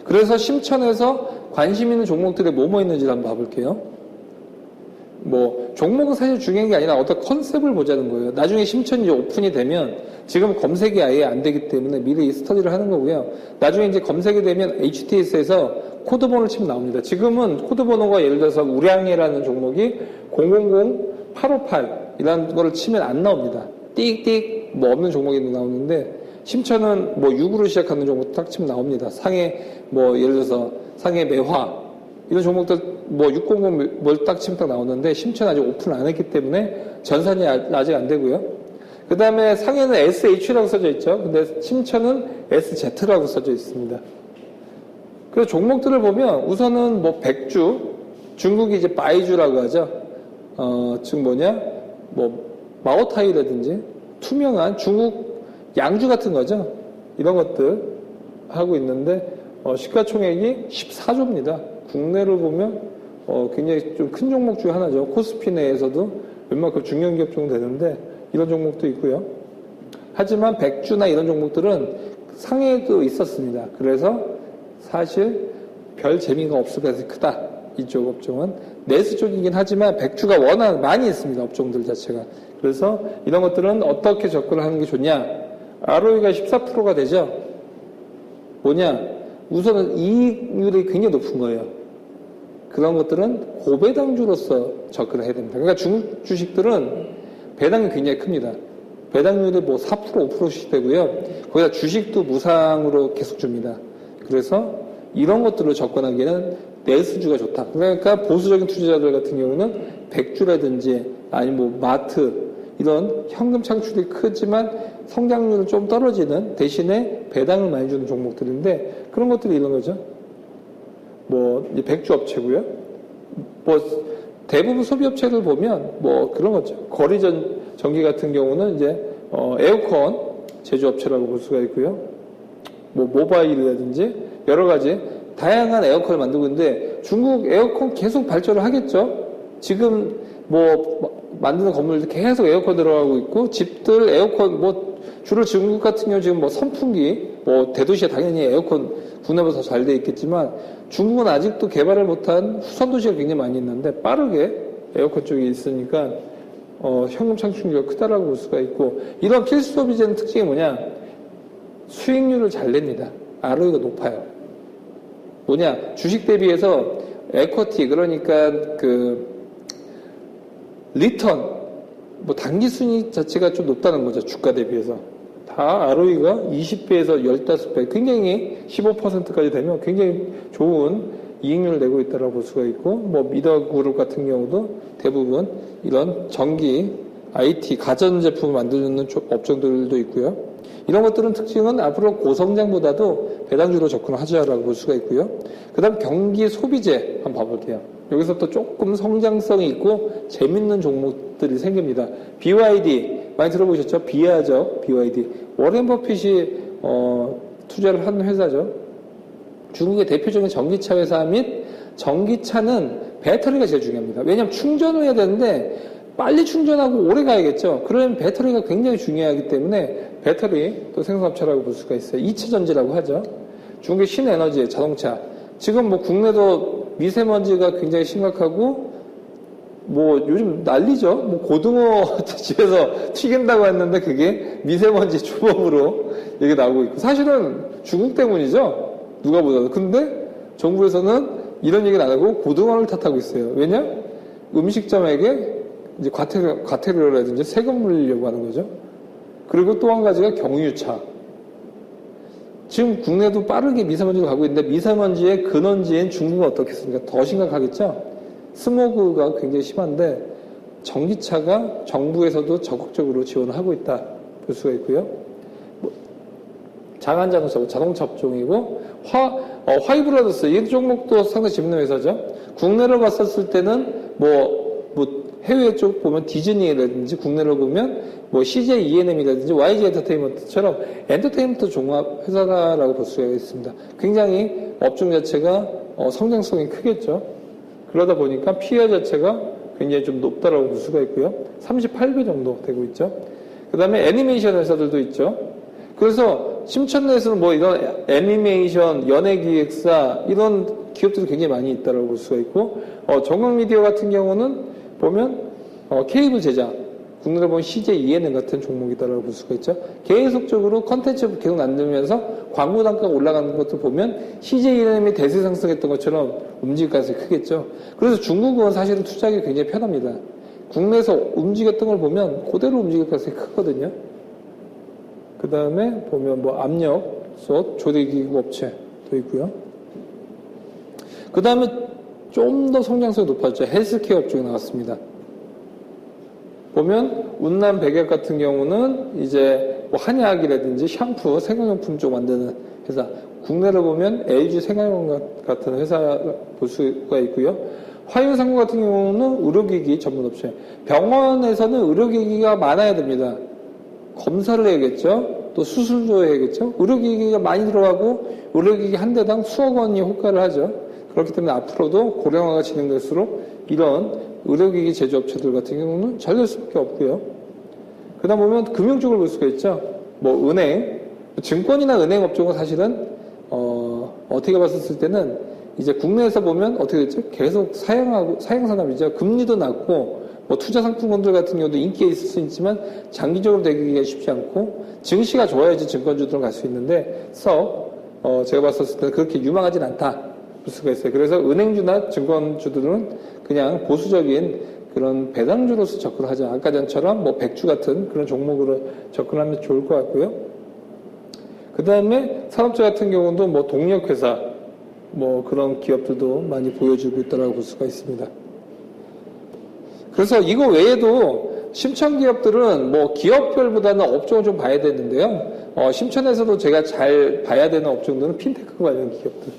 그래서 심천에서 관심 있는 종목들이 뭐뭐 있는지 한번 봐볼게요. 뭐 종목은 사실 중요한 게 아니라 어떤 컨셉을 보자는 거예요. 나중에 심천이 이제 오픈이 되면 지금 검색이 아예 안 되기 때문에 미리 스터디를 하는 거고요. 나중에 이제 검색이 되면 HTS에서 코드 번호를 치면 나옵니다. 지금은 코드 번호가 예를 들어서 우량이라는 종목이 000858 이라는 거를 치면 안 나옵니다. 띡띡 뭐 없는 종목이 나오는데 심천은 뭐 6으로 시작하는 종목 딱 치면 나옵니다. 상해 뭐 예를 들어서 상해 매화 이런 종목들 뭐 600 뭘 딱 치면 딱 나오는데 심천 아직 오픈 안 했기 때문에 전산이 아직 안 되고요. 그 다음에 상해는 SH라고 써져 있죠. 근데 심천은 SZ라고 써져 있습니다. 그래서 종목들을 보면 우선은 뭐 백주, 중국이 이제 바이주라고 하죠. 지금 뭐 마오타이라든지 투명한 중국 양주 같은 거죠. 이런 것들 하고 있는데 시가총액이 14조입니다. 국내로 보면 굉장히 좀 큰 종목 중에 하나죠. 코스피 내에서도 웬만큼 중견 기업 정도 되는데 이런 종목도 있고요. 하지만 백주나 이런 종목들은 상해도 있었습니다. 그래서 사실 별 재미가 없을 것같아서 크다. 이쪽 업종은 내수 쪽이긴 하지만 백주가 워낙 많이 있습니다. 업종들 자체가. 그래서 이런 것들은 어떻게 접근을 하는 게 좋냐. ROE가 14%가 되죠. 뭐냐. 우선은 이익률이 굉장히 높은 거예요. 그런 것들은 고배당주로서 접근을 해야 됩니다. 그러니까 중국 주식들은 배당이 굉장히 큽니다. 배당률이 뭐 4%, 5%씩 되고요. 거기다 주식도 무상으로 계속 줍니다. 그래서 이런 것들로 접근하기에는 내수주가 좋다. 그러니까 보수적인 투자자들 같은 경우는 백주라든지 아니면 뭐 마트 이런 현금 창출이 크지만 성장률은 좀 떨어지는 대신에 배당을 많이 주는 종목들인데 그런 것들이 이런 거죠. 뭐 백주 업체고요. 뭐 대부분 소비 업체를 보면 뭐 그런 거죠. 거리 전기 같은 경우는 이제 에어컨 제조 업체라고 볼 수가 있고요. 뭐 모바일이라든지 여러 가지 다양한 에어컨을 만들고 있는데 중국 에어컨 계속 발전을 하겠죠. 지금 뭐 만드는 건물들 계속 에어컨 들어가고 있고 집들 에어컨 뭐 주로 중국 같은 경우 지금 뭐 선풍기 뭐 대도시에 당연히 에어컨 국내보다 더 잘 돼 있겠지만 중국은 아직도 개발을 못한 후선 도시가 굉장히 많이 있는데 빠르게 에어컨 쪽이 있으니까 현금 창출률이 크다라고 볼 수가 있고 이런 필수 소비재는 특징이 뭐냐 수익률을 잘 냅니다. ROE가 높아요. 뭐냐 주식 대비해서 에쿼티 그러니까 그 리턴 뭐 단기 순위 자체가 좀 높다는 거죠. 주가 대비해서 다 ROE가 20배에서 15배 굉장히 15%까지 되면 굉장히 좋은 이익률을 내고 있다고 볼 수가 있고 뭐 미더그룹 같은 경우도 대부분 이런 전기 IT 가전제품을 만드는 업종들도 있고요. 이런 것들은 특징은 앞으로 고성장보다도 배당주로 접근을 하자라고 볼 수가 있고요. 그 다음 경기 소비재 한번 봐볼게요. 여기서 또 조금 성장성이 있고 재밌는 종목들이 생깁니다. BYD 많이 들어보셨죠? 비아죠. BYD. 워렌 버핏이 투자를 한 회사죠. 중국의 대표적인 전기차 회사 및 전기차는 배터리가 제일 중요합니다. 왜냐하면 충전을 해야 되는데 빨리 충전하고 오래 가야겠죠. 그러면 배터리가 굉장히 중요하기 때문에 배터리 또 생산업체라고 볼 수가 있어요. 2차 전지라고 하죠. 중국의 신에너지 자동차. 지금 뭐 국내도 미세먼지가 굉장히 심각하고 뭐 요즘 난리죠. 뭐 고등어 집에서 튀긴다고 했는데 그게 미세먼지 주범으로 얘기 나오고 있고 사실은 중국 때문이죠. 누가 보더라도. 근데 정부에서는 이런 얘기는 안 하고 고등어를 탓하고 있어요. 왜냐? 음식점에게 이제 과태료라든지 세금 물리려고 하는 거죠. 그리고 또 한 가지가 경유차. 지금 국내도 빠르게 미세먼지가 가고 있는데 미세먼지의 근원지인 중국은 어떻겠습니까? 더 심각하겠죠? 스모그가 굉장히 심한데 전기차가 정부에서도 적극적으로 지원을 하고 있다 볼 수가 있고요. 자간자동차, 자동차 업종이고 화이브라더스 이 종목도 상당히 재밌는 회사죠. 국내로 봤었을 때는 뭐 해외 쪽 보면 디즈니라든지 국내로 보면 뭐 CJ ENM이라든지 YG 엔터테인먼트처럼 엔터테인먼트 종합 회사라고 볼 수가 있습니다. 굉장히 업종 자체가 성장성이 크겠죠. 그러다 보니까 PE 자체가 굉장히 좀 높다라고 볼 수가 있고요. 38배 정도 되고 있죠. 그 다음에 애니메이션 회사들도 있죠. 그래서 심천 내에서는 뭐 이런 애니메이션, 연예기획사 이런 기업들이 굉장히 많이 있다고 볼 수가 있고, 정경미디어 같은 경우는 보면 케이블 제작, 국내로 보면 CJ ENM 같은 종목이다라고 볼 수가 있죠. 계속적으로 컨텐츠 계속 만들면서 광고 단가가 올라가는 것도 보면 CJ ENM이 대세 상승했던 것처럼 움직일 가능성이 크겠죠. 그래서 중국은 사실은 투자하기 굉장히 편합니다. 국내에서 움직였던 걸 보면 그대로 움직일 가능성이 크거든요. 그 다음에 보면 뭐 압력, 솥, 조리기구 업체도 있고요. 그 다음에 좀 더 성장성이 높아졌죠. 헬스케어 업종이 나왔습니다. 보면 운남 백약 같은 경우는 이제 뭐 한약이라든지 샴푸, 생활용품 쪽 만드는 회사. 국내로 보면 LG 생활용품 같은 회사 볼 수가 있고요. 화유상무 같은 경우는 의료기기 전문업체. 병원에서는 의료기기가 많아야 됩니다. 검사를 해야겠죠. 또 수술도 해야겠죠. 의료기기가 많이 들어가고 의료기기 한 대당 수억 원이 호가를 하죠. 그렇기 때문에 앞으로도 고령화가 진행될수록 이런 의료기기 제조업체들 같은 경우는 잘 될 수밖에 없고요. 그 다음 보면 금융 쪽을 볼 수가 있죠. 뭐 은행, 증권이나 은행 업종은 사실은 어떻게 봤었을 때는 이제 국내에서 보면 어떻게 됐죠? 계속 사양산업이죠. 금리도 낮고 뭐 투자 상품권들 같은 경우도 인기가 있을 수 있지만 장기적으로 되기가 쉽지 않고 증시가 좋아야지 증권주들은 갈 수 있는데 제가 봤었을 때는 그렇게 유망하진 않다 볼 수가 있어요. 그래서 은행주나 증권주들은 그냥 보수적인 그런 배당주로서 접근하자. 아까 전처럼 뭐 백주 같은 그런 종목으로 접근하면 좋을 것 같고요. 그 다음에 산업재 같은 경우도 뭐 동력회사 뭐 그런 기업들도 많이 보여주고 있다고 볼 수가 있습니다. 그래서 이거 외에도 심천 기업들은 뭐 기업별보다는 업종을 좀 봐야 되는데요. 심천에서도 제가 잘 봐야 되는 업종들은 핀테크 관련 기업들.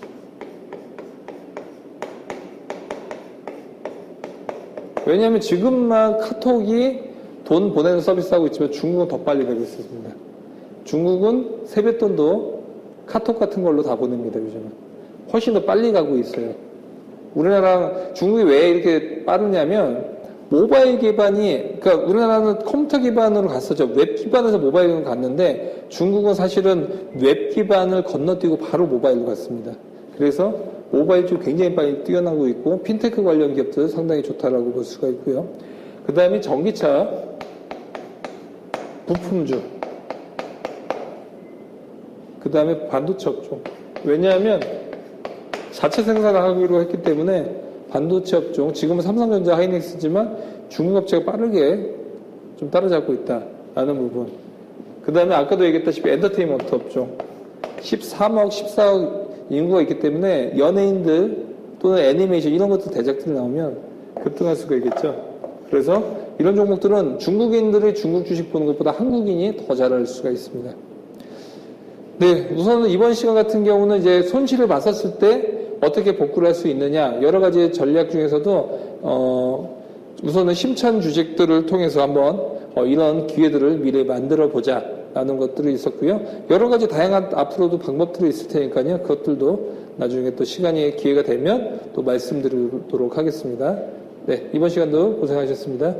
왜냐하면 지금만 카톡이 돈 보내는 서비스하고 있지만 중국은 더 빨리 되고 있습니다. 중국은 세뱃돈도 카톡 같은 걸로 다 보냅니다, 요즘은. 훨씬 더 빨리 가고 있어요. 우리나라랑 중국이 왜 이렇게 빠르냐면 모바일 기반이, 그러니까 우리나라는 컴퓨터 기반으로 갔었죠. 웹 기반에서 모바일로 갔는데 중국은 사실은 웹 기반을 건너뛰고 바로 모바일로 갔습니다. 그래서 모바일 쪽 굉장히 빨리 뛰어나고 있고 핀테크 관련 기업들 상당히 좋다라고 볼 수가 있고요. 그 다음에 전기차, 부품주, 그 다음에 반도체 업종. 왜냐하면 자체 생산을 하기로 했기 때문에 반도체 업종, 지금은 삼성전자, 하이닉스지만 중국 업체가 빠르게 좀 따라잡고 있다라는 부분. 그 다음에 아까도 얘기했다시피 엔터테인먼트 업종. 13억, 14억 인구가 있기 때문에 연예인들 또는 애니메이션 이런 것들 대작들이 나오면 급등할 수가 있겠죠. 그래서 이런 종목들은 중국인들이 중국 주식 보는 것보다 한국인이 더 잘할 수가 있습니다. 네, 우선은 이번 시간 같은 경우는 이제 손실을 봤었을 때 어떻게 복구를 할 수 있느냐 여러 가지 전략 중에서도 우선은 심천 주식들을 통해서 한번 이런 기회들을 미래에 만들어 보자 라는 것들이 있었고요. 여러 가지 다양한 앞으로도 방법들이 있을 테니까요. 그것들도 나중에 또 시간이 기회가 되면 또 말씀드리도록 하겠습니다. 네, 이번 시간도 고생하셨습니다.